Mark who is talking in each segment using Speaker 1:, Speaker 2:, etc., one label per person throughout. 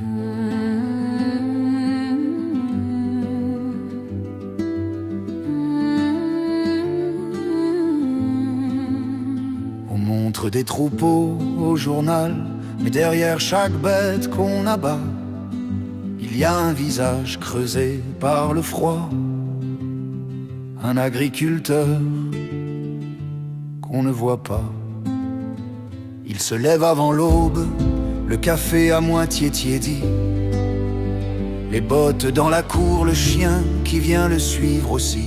Speaker 1: On montre des troupeaux au journal, mais derrière chaque bête qu'on abat, il y a un visage creusé par le froid, un agriculteur qu'on ne voit pas. Il se lève avant l'aube, le café à moitié tiédi, les bottes dans la cour, le chien qui vient le suivre aussi.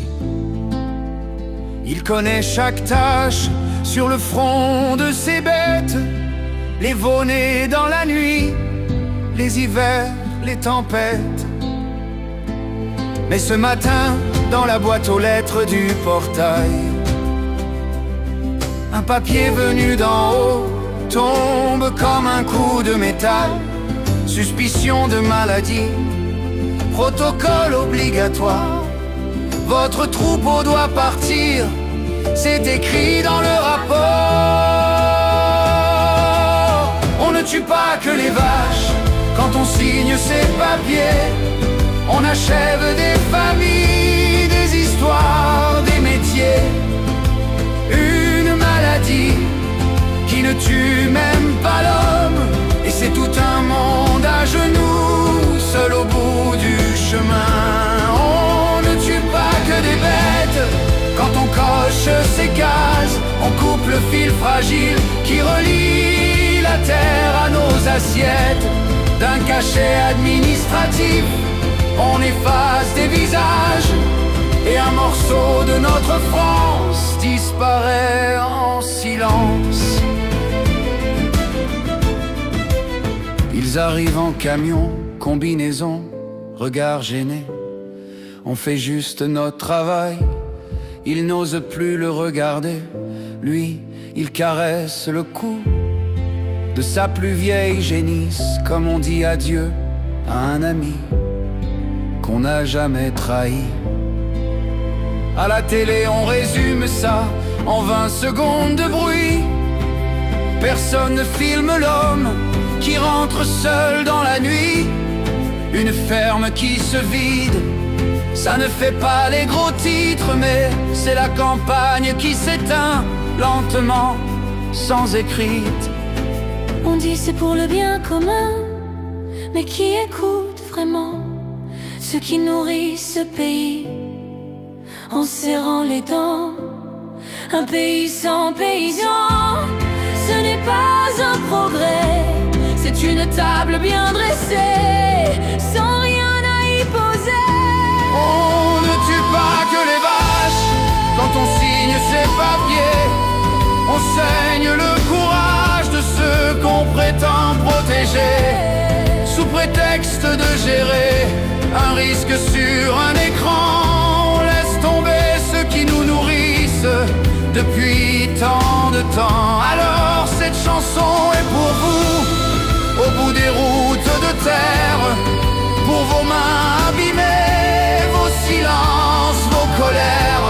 Speaker 1: Il connaît chaque tache sur le front de ses bêtes, les veaux-nés dans la nuit, les hivers, les tempêtes. Mais ce matin, dans la boîte aux lettres du portail, un papier venu d'en haut tombe comme un coup de métal. Suspicion de maladie, protocole obligatoire. Votre troupeau doit partir, c'est écrit dans le rapport. On ne tue pas que les vaches quand on signe ces papiers. On achève des familles, des histoires, des métiers. Une maladie qui ne tue même pas l'homme, et c'est tout un monde à genoux, seul au bout du chemin. On ne tue pas que des bêtes quand on coche ces cases. On coupe le fil fragile qui relie la terre à nos assiettes. D'un cachet administratif, on efface des visages, et un morceau de notre France disparaît en silence. Ils arrivent en camion, combinaison, regard gêné. On fait juste notre travail, il n'ose plus le regarder. Lui, il caresse le cou de sa plus vieille génisse, comme on dit adieu à un ami qu'on n'a jamais trahi. À la télé on résume ça en 20 secondes de bruit. Personne ne filme l'homme qui rentre seul dans la nuit. Une ferme qui se vide, ça ne fait pas les gros titres, mais c'est la campagne qui s'éteint lentement, sans écrite.
Speaker 2: On dit c'est pour le bien commun, mais qui écoute vraiment ceux qui nourrissent ce pays en serrant les dents? Un pays sans paysans, ce n'est pas un progrès, c'est une table bien dressée, sans rien à y poser.
Speaker 1: On ne tue pas que les vaches quand on signe ces papiers. On saigne le courage de ceux qu'on prétend protéger, sous prétexte de gérer un risque sur un écran. On laisse tomber ceux qui nous nourrissent depuis tant de temps. Alors cette chanson est pour vous, au bout des routes de terre, pour vos mains abîmées, vos silences, vos colères.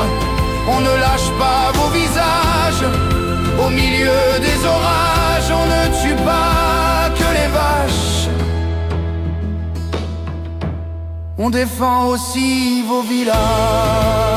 Speaker 1: On ne lâche pas vos visages au milieu des orages. On ne tue pas que les vaches, on défend aussi vos villages.